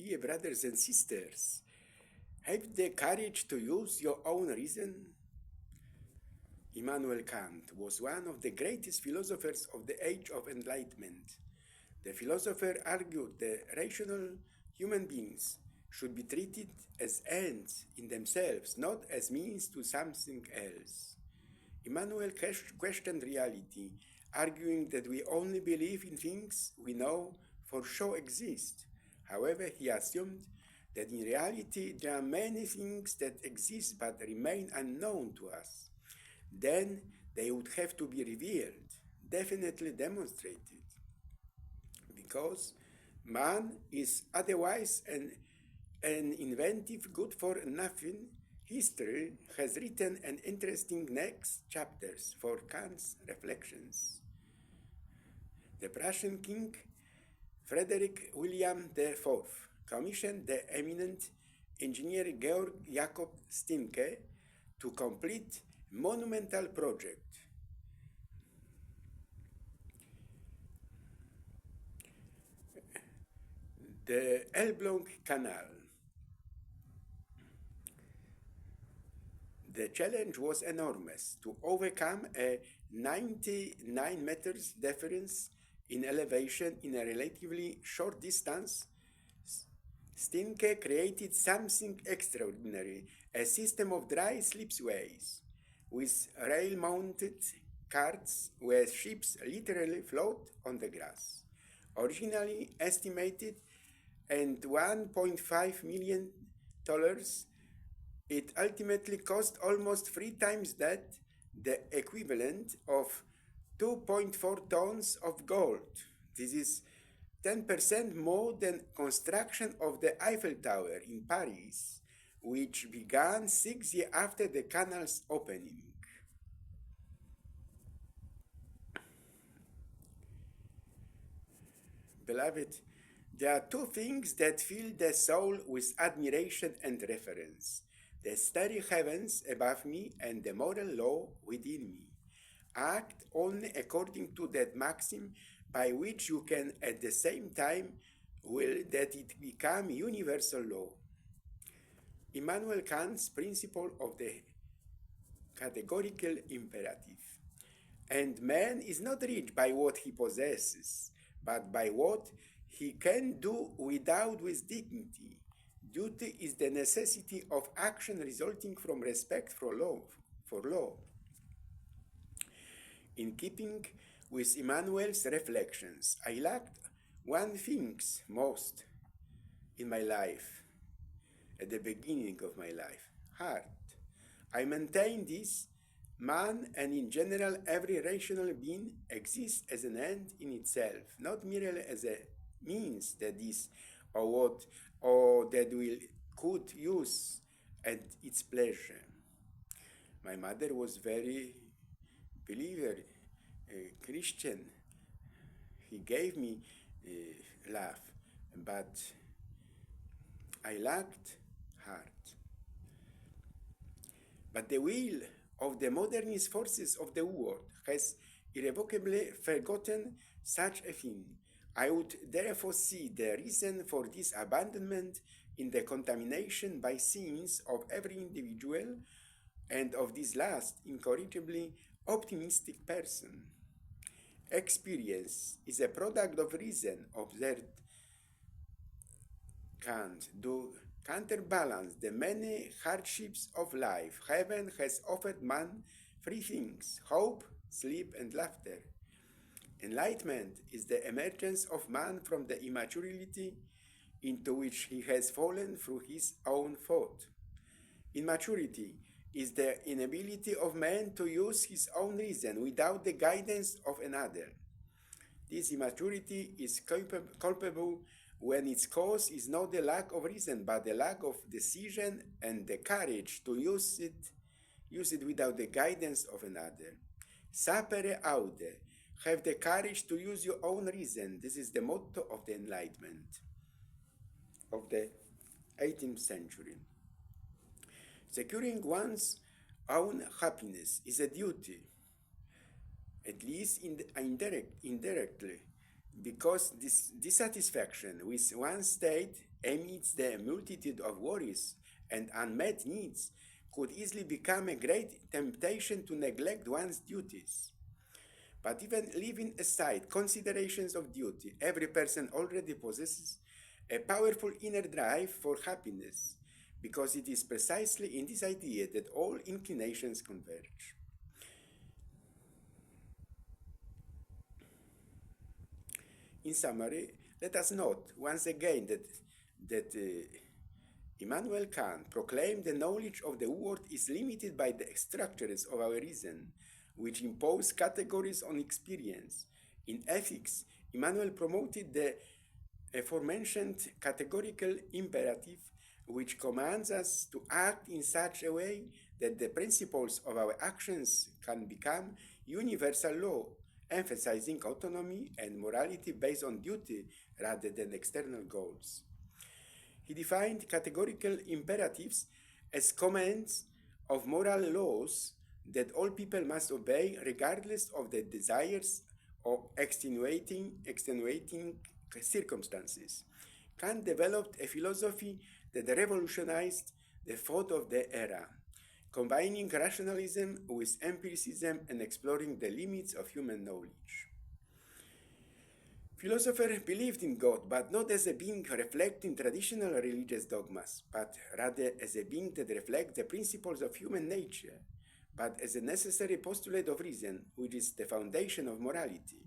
Dear brothers and sisters, have the courage to use your own reason. Immanuel Kant was one of the greatest philosophers of the Age of Enlightenment. The philosopher argued that rational human beings should be treated as ends in themselves, not as means to something else. Immanuel questioned reality, arguing that we only believe in things we know for sure exist. However, he assumed that in reality there are many things that exist but remain unknown to us. Then they would have to be revealed, definitely demonstrated. Because man is otherwise an inventive, good for nothing, history has written an interesting next chapters for Kant's reflections. The Prussian king Frederick William IV commissioned the eminent engineer Georg Jakob Stinke to complete monumental project. The Elbląg Canal. The challenge was enormous to overcome a 99 meters difference in elevation in a relatively short distance. Stinke created something extraordinary, a system of dry slipways with rail-mounted carts where ships literally float on the grass. Originally estimated at $1.5 million, it ultimately cost almost 3 times that, the equivalent of 2.4 tons of gold. This is 10% more than construction of the Eiffel Tower in Paris, which began 6 years after the canal's opening. Beloved, there are two things that fill the soul with admiration and reverence: the starry heavens above me and the moral law within me. Act only according to that maxim, by which you can at the same time will that it become universal law. Immanuel Kant's principle of the categorical imperative. And man is not rich by what he possesses, but by what he can do without with dignity. Duty is the necessity of action resulting from respect for law. In keeping with Immanuel's reflections, I lacked one thing most in my life, at the beginning of my life: heart. I maintain this: man, and in general every rational being, exists as an end in itself, not merely as a means that is, or what, or that will could use at its pleasure. My mother was very believer, Christian. He gave me love, but I lacked heart. But the will of the modernist forces of the world has irrevocably forgotten such a thing. I would therefore see the reason for this abandonment in the contamination by sins of every individual, and of this last incorrigibly optimistic person. Experience is a product of reason, observed Kant. To counterbalance the many hardships of life, heaven has offered man 3 things: hope, sleep, and laughter. Enlightenment is the emergence of man from the immaturity into which he has fallen through his own fault. Immaturity is the inability of man to use his own reason without the guidance of another. This immaturity is culpable when its cause is not the lack of reason, but the lack of decision and the courage to use it without the guidance of another. Sapere aude, have the courage to use your own reason. This is the motto of the Enlightenment of the 18th century. Securing one's own happiness is a duty, at least indirectly. because this dissatisfaction with one state amidst the multitude of worries and unmet needs could easily become a great temptation to neglect one's duties. But even leaving aside considerations of duty, every person already possesses a powerful inner drive for happiness, because it is precisely in this idea that all inclinations converge. In summary, let us note once again that Immanuel Kant proclaimed the knowledge of the world is limited by the structures of our reason, which impose categories on experience. In ethics, Immanuel promoted the aforementioned categorical imperative, which commands us to act in such a way that the principles of our actions can become universal law, emphasizing autonomy and morality based on duty rather than external goals. He defined categorical imperatives as commands of moral laws that all people must obey regardless of their desires or extenuating circumstances. Kant developed a philosophy that revolutionized the thought of the era, combining rationalism with empiricism and exploring the limits of human knowledge. Philosophers believed in God, but not as a being reflecting traditional religious dogmas, but rather as a being that reflects the principles of human nature, but as a necessary postulate of reason, which is the foundation of morality.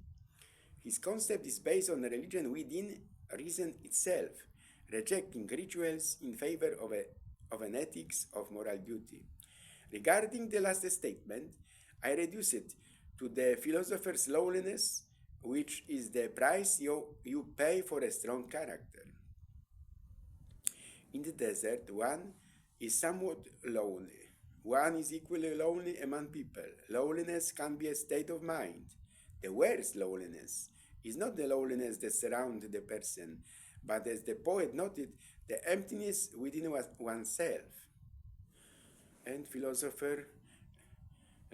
His concept is based on a religion within reason itself, rejecting rituals in favor of an ethics of moral duty. Regarding the last statement, I reduce it to the philosopher's lowliness, which is the price you pay for a strong character. In the desert, one is somewhat lonely. One is equally lonely among people. Loneliness can be a state of mind. The worst loneliness is not the loneliness that surrounds the person, but as the poet noted, the emptiness within oneself. And philosopher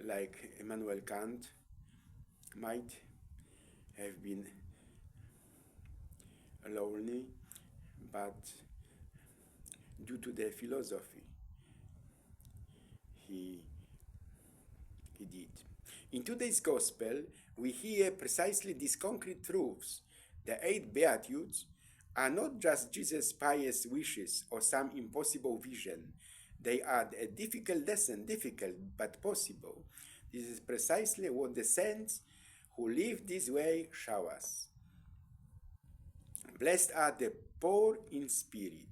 like Immanuel Kant might have been lonely, but due to their philosophy, he did. In today's gospel, we hear precisely these concrete truths. The 8 Beatitudes are not just Jesus' pious wishes or some impossible vision. They are a difficult lesson, difficult but possible. This is precisely what the saints who live this way show us. Blessed are the poor in spirit.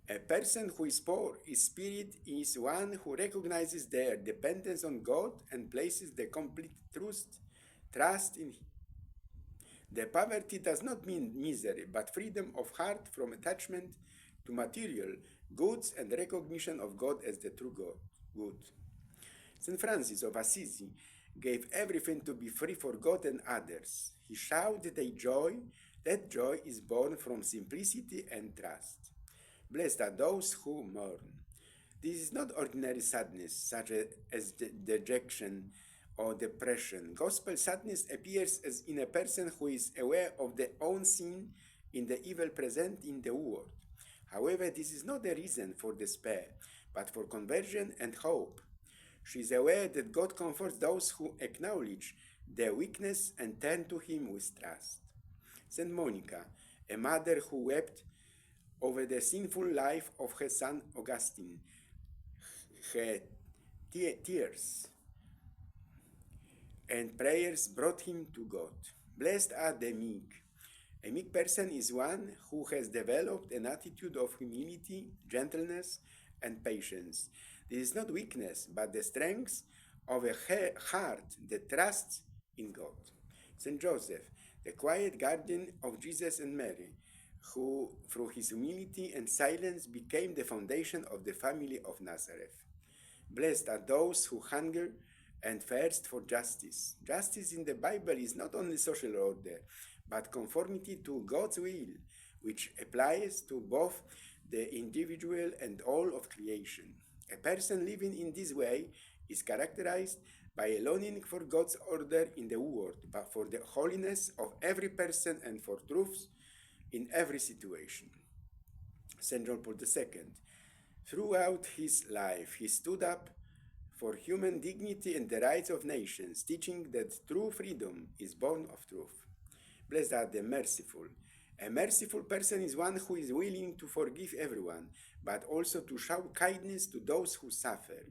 A person who is poor in spirit is one who recognizes their dependence on God and places the complete trust in Him. The poverty does not mean misery, but freedom of heart from attachment to material goods and recognition of God as the true good. St. Francis of Assisi gave everything to be free for God and others. He showed the joy. That joy is born from simplicity and trust. Blessed are those who mourn. This is not ordinary sadness, such as dejection or depression. Gospel sadness appears as in a person who is aware of their own sin in the evil present in the world. However, this is not a reason for despair, but for conversion and hope. She is aware that God comforts those who acknowledge their weakness and turn to Him with trust. St. Monica, a mother who wept over the sinful life of her son Augustine, her tears and prayers brought him to God. Blessed are the meek. A meek person is one who has developed an attitude of humility, gentleness, and patience. This is not weakness, but the strength of a heart that trusts in God. St. Joseph, the quiet guardian of Jesus and Mary, who through his humility and silence became the foundation of the family of Nazareth. Blessed are those who hunger and thirst for justice. Justice in the Bible is not only social order, but conformity to God's will, which applies to both the individual and all of creation. A person living in this way is characterized by a longing for God's order in the world, but for the holiness of every person and for truths in every situation. St. John Paul II. Throughout his life, he stood up for human dignity and the rights of nations, teaching that true freedom is born of truth. Blessed are the merciful. A merciful person is one who is willing to forgive everyone, but also to show kindness to those who suffer.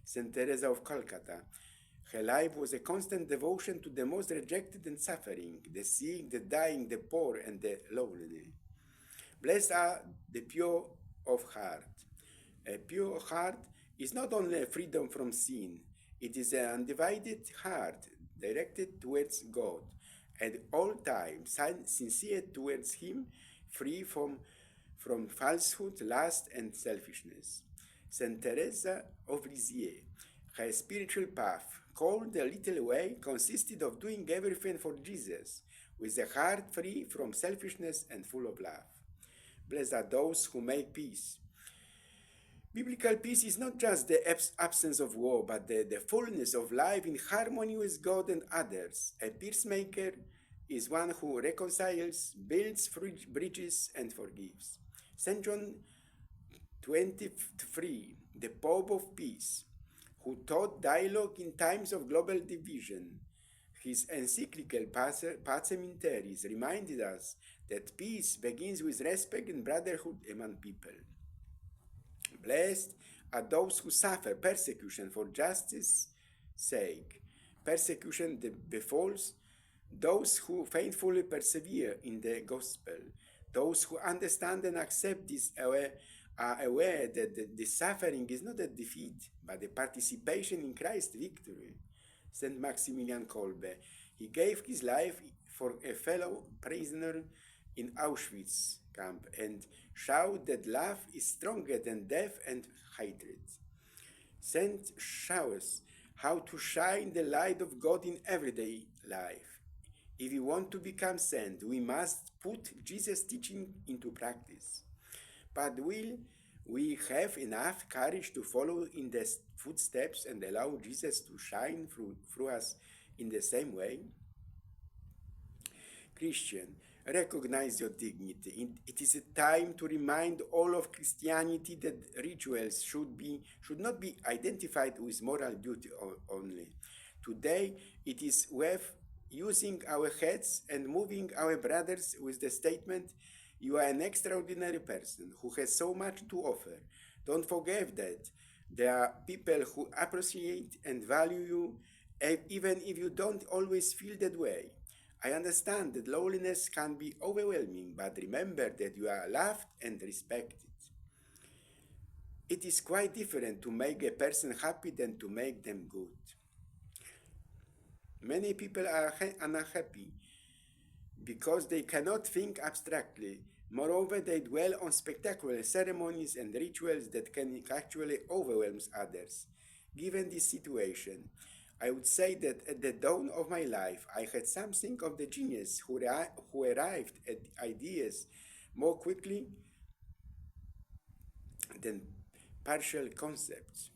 St. Teresa of Calcutta. Her life was a constant devotion to the most rejected and suffering, the sick, the dying, the poor, and the lonely. Blessed are the pure of heart. A pure heart is not only a freedom from sin, it is an undivided heart directed towards God, at all times sincere towards Him, free from falsehood, lust, and selfishness. Saint Teresa of Lisieux. Her spiritual path, called the Little Way, consisted of doing everything for Jesus, with a heart free from selfishness and full of love. Blessed are those who make peace. Biblical peace is not just the absence of war, but the fullness of life in harmony with God and others. A peacemaker is one who reconciles, builds bridges, and forgives. St. John 23, the Pope of Peace, who taught dialogue in times of global division. His encyclical Pacem in Terris reminded us that peace begins with respect and brotherhood among people. Blessed are those who suffer persecution for justice' sake. Persecution befalls those who faithfully persevere in the gospel. Those who understand and accept this are aware that the suffering is not a defeat, but a participation in Christ's victory. St. Maximilian Kolbe. He gave his life for a fellow prisoner in Auschwitz camp and showed that love is stronger than death and hatred. Saint shows how to shine the light of God in everyday life. If we want to become saint, we must put Jesus' teaching into practice. But will we have enough courage to follow in the footsteps and allow Jesus to shine through us in the same way? Christian, recognize your dignity. It is a time to remind all of Christianity that rituals should not be identified with moral duty only. Today, it is worth using our heads and moving our brothers with the statement, "You are an extraordinary person who has so much to offer. Don't forget that there are people who appreciate and value you, even if you don't always feel that way. I understand that loneliness can be overwhelming, but remember that you are loved and respected." It is quite different to make a person happy than to make them good. Many people are unhappy because they cannot think abstractly. Moreover, they dwell on spectacular ceremonies and rituals that can actually overwhelm others. Given this situation, I would say that at the dawn of my life, I had something of the genius who arrived at ideas more quickly than partial concepts.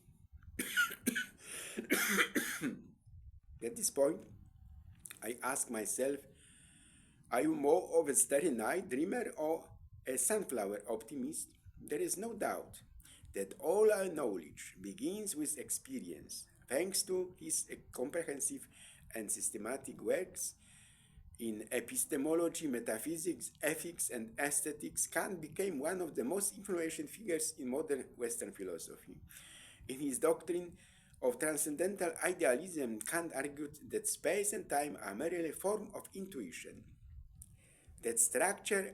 At this point, I ask myself, are you more of a starry night dreamer or a sunflower optimist? There is no doubt that all our knowledge begins with experience. Thanks to his comprehensive and systematic works in epistemology, metaphysics, ethics, and aesthetics, Kant became one of the most influential figures in modern Western philosophy. In his doctrine of transcendental idealism, Kant argued that space and time are merely a form of intuition, that structure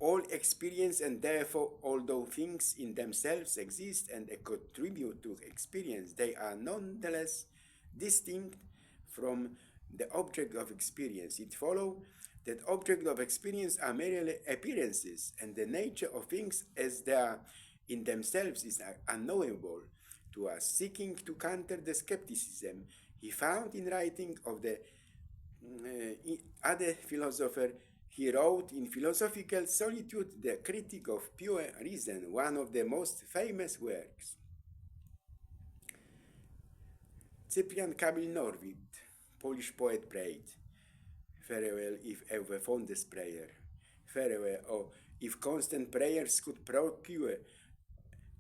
all experience, and therefore, although things in themselves exist and contribute to experience, they are nonetheless distinct from the object of experience. It follows that objects of experience are merely appearances, and the nature of things as they are in themselves is unknowable to us. Seeking to counter the skepticism he found in writing of the other philosopher, he wrote in Philosophical Solitude, the Critique of Pure Reason, one of the most famous works. Cyprian Kamil Norwid, Polish poet, prayed, farewell if ever fondest prayer, farewell, oh, if constant prayers could procure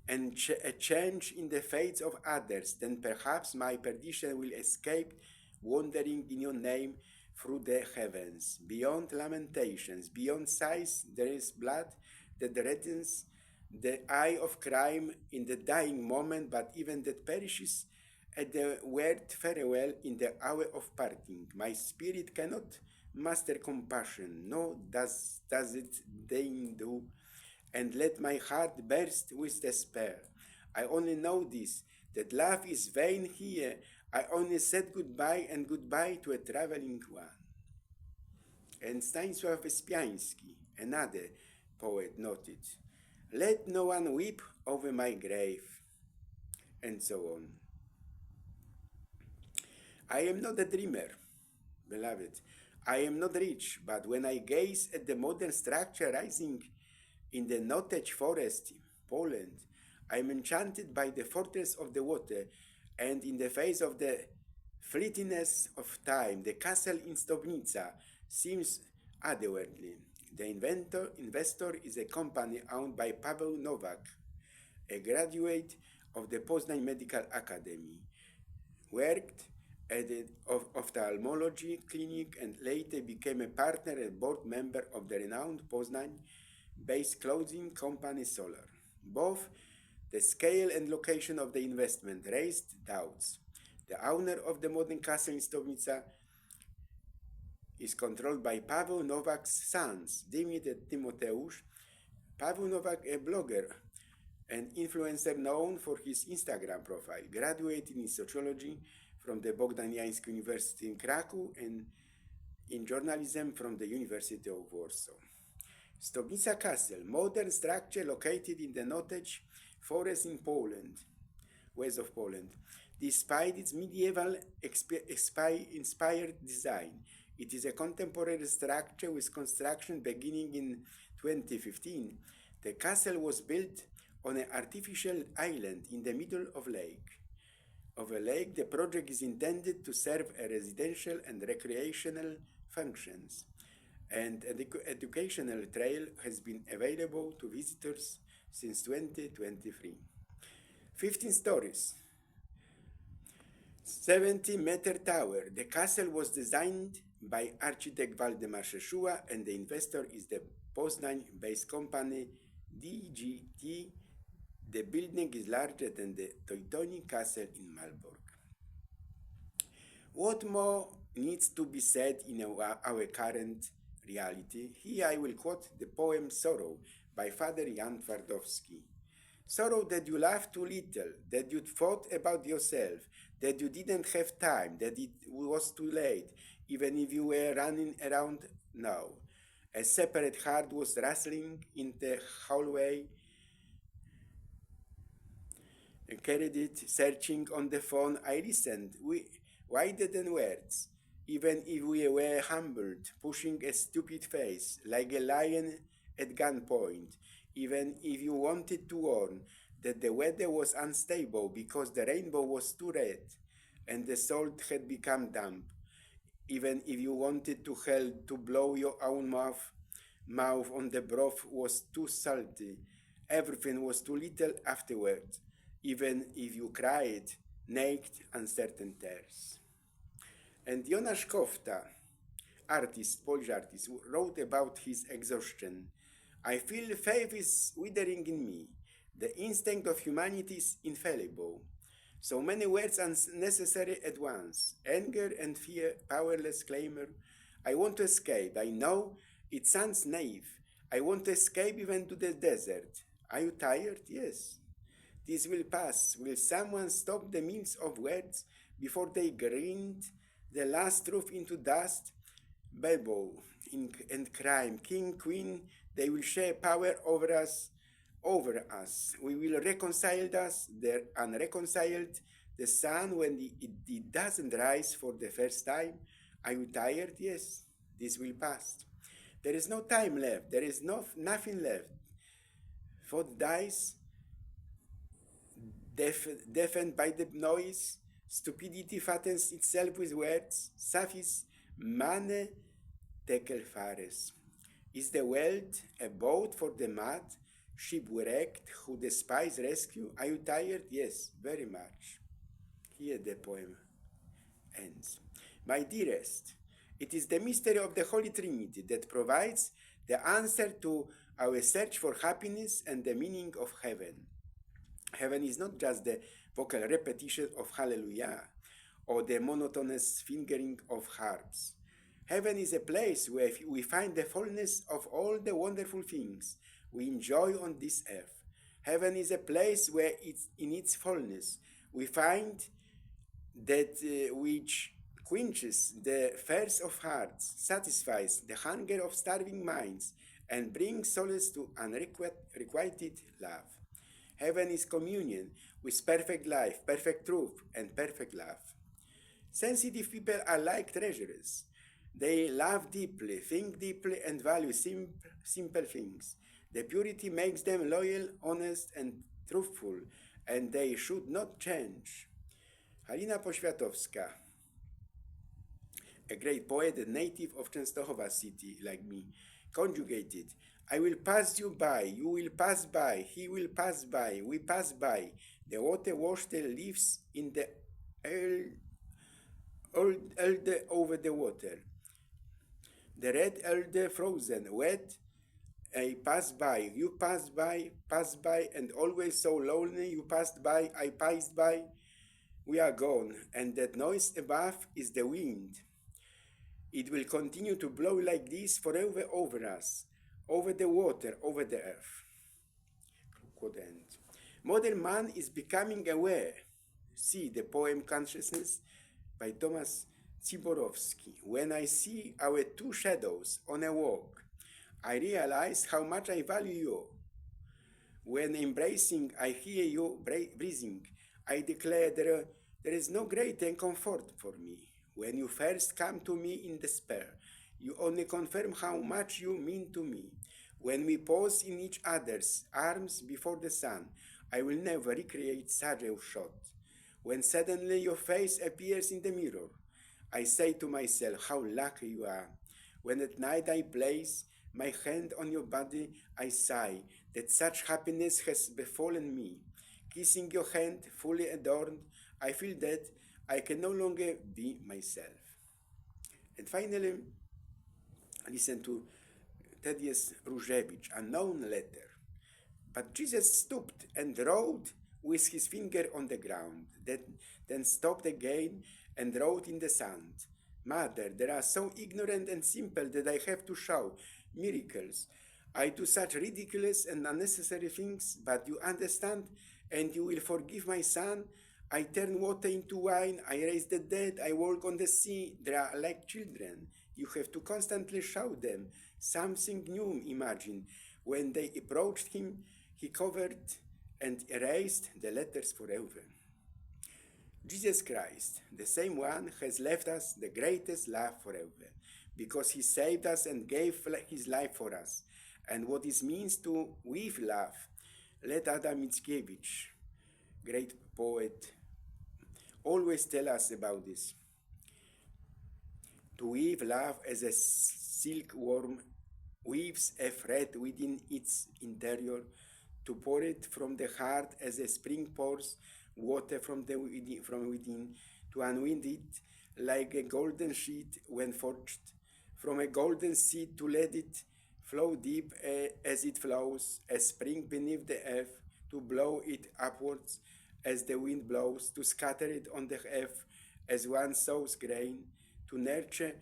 and a change in the fates of others, then perhaps my perdition will escape wandering in your name through the heavens. Beyond lamentations, beyond sighs, there is blood that reddens the eye of crime in the dying moment, but even that perishes at the word farewell in the hour of parting. My spirit cannot master compassion, no does it deign do, and let my heart burst with despair. I only know this, that love is vain here. I only said goodbye and goodbye to a traveling one. And Stanisław Wyspiański, another poet, noted, let no one weep over my grave, and so on. I am not a dreamer, beloved. I am not rich, but when I gaze at the modern structure rising in the Noteć forest, Poland, I am enchanted by the fortress of the water, and in the face of the fleetiness of time, the castle in Stobnica seems otherworldly. The investor is a company owned by Paweł Nowak, a graduate of the Poznań Medical Academy, worked at the ophthalmology clinic and later became a partner and board member of the renowned Poznań-based clothing company Solar. Both the scale and location of the investment raised doubts. The owner of the modern castle in Stobnica is controlled by Paweł Nowak's sons, Dimit and Timoteusz. Paweł Nowak, a blogger and influencer known for his Instagram profile, graduated in sociology from the Bogdaniański University in Krakow and in journalism from the University of Warsaw. Stobnica Castle, modern structure located in the Noteć forest in Poland, west of Poland. Despite its medieval inspired design, it is a contemporary structure with construction beginning in 2015. The castle was built on an artificial island in the middle of a lake. The project is intended to serve a residential and recreational functions, and an educational trail has been available to visitors since 2023. 15 stories, 70-meter tower. The castle was designed by architect Waldemar Szeszua, and the investor is the Poznań-based company DGT. The building is larger than the Teutonic Castle in Malbork. What more needs to be said in our current reality? Here I will quote the poem Sorrow by Father Jan Twardowski. Sorrow that you laughed too little, that you thought about yourself, that you didn't have time, that it was too late, even if you were running around now. A separate heart was rustling in the hallway, carried it, searching on the phone. I listened, wider than words, even if we were humbled, pushing a stupid face, like a lion at gunpoint, even if you wanted to warn that the weather was unstable because the rainbow was too red and the salt had become damp, even if you wanted to hell to blow your own mouth on the broth was too salty, everything was too little afterward, even if you cried naked, uncertain tears. And Jonasz Kofta, Polish artist, wrote about his exhaustion. I feel faith is withering in me. The instinct of humanity is infallible. So many words unnecessary at once. Anger and fear, powerless clamor. I want to escape. I know it sounds naive. I want to escape even to the desert. Are you tired? Yes. This will pass. Will someone stop the mills of words before they grind the last truth into dust? Babel and crime, king, queen, they will share power over us. We will reconcile us, the unreconciled, the sun when it doesn't rise for the first time. Are you tired? Yes, this will pass. There is no time left. There is nothing left. Thought dies, deafened by the noise. Stupidity fattens itself with words. Saphis mane tekel fares. Is the world a boat for the mad, shipwrecked, who despise rescue? Are you tired? Yes, very much. Here the poem ends. My dearest, it is the mystery of the Holy Trinity that provides the answer to our search for happiness and the meaning of heaven. Heaven is not just the vocal repetition of Hallelujah or the monotonous fingering of harps. Heaven is a place where we find the fullness of all the wonderful things we enjoy on this earth. Heaven is a place where in its fullness we find that which quenches the thirst of hearts, satisfies the hunger of starving minds, and brings solace to unrequited love. Heaven is communion with perfect life, perfect truth, and perfect love. Sensitive people are like treasurers. They love deeply, think deeply, and value simple things. The purity makes them loyal, honest, and truthful, and they should not change. Halina Poświatowska, a great poet and native of Częstochowa city, like me, conjugated. I will pass you by, you will pass by, he will pass by, we pass by. The water washed the leaves in the elde over the water. The red elde frozen, wet, I pass by, you pass by, and always so lonely, you passed by, I passed by. We are gone, and that noise above is the wind. It will continue to blow like this forever over us, over the water, over the earth. Quote end. Modern man is becoming aware. See the poem Consciousness by Thomas Tsiborowski. When I see our two shadows on a walk, I realize how much I value you. When embracing, I hear you breathing. I declare there is no greater comfort for me. When you first come to me in despair, you only confirm how much you mean to me. When we pause in each other's arms before the sun, I will never recreate such a shot. When suddenly your face appears in the mirror, I say to myself, how lucky you are. When at night I place my hand on your body, I sigh that such happiness has befallen me. Kissing your hand, fully adorned, I feel that I can no longer be myself. And finally, listen to Tadeusz Różewicz, Unknown Letter. But Jesus stooped and wrote with his finger on the ground, then stopped again and wrote in the sand. Mother, they are so ignorant and simple that I have to show miracles. I do such ridiculous and unnecessary things, but you understand and you will forgive my son. I turn water into wine, I raise the dead, I walk on the sea. They are like children. You have to constantly show them something new. Imagine. When they approached him, he covered and erased the letters forever. Jesus Christ, the same one, has left us the greatest love forever, because he saved us and gave his life for us. And what it means to with love, let Adam Mickiewicz, great poet, always tell us about this. To weave love as a silkworm weaves a thread within its interior, to pour it from the heart as a spring pours water from within, to unwind it like a golden sheet when forged from a golden seed, to let it flow deep as it flows, a spring beneath the earth, to blow it upwards as the wind blows, to scatter it on the earth as one sows grain, to nurture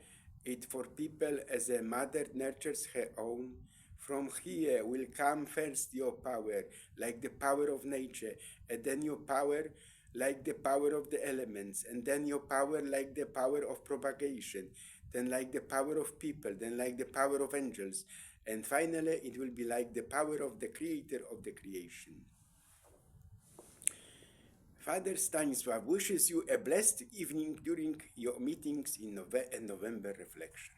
it for people as a mother nurtures her own. From here will come first your power, like the power of nature, and then your power like the power of the elements, and then your power like the power of propagation, then like the power of people, then like the power of angels, and finally it will be like the power of the creator of the creation. Father Stanisław wishes you a blessed evening during your meetings in November reflection.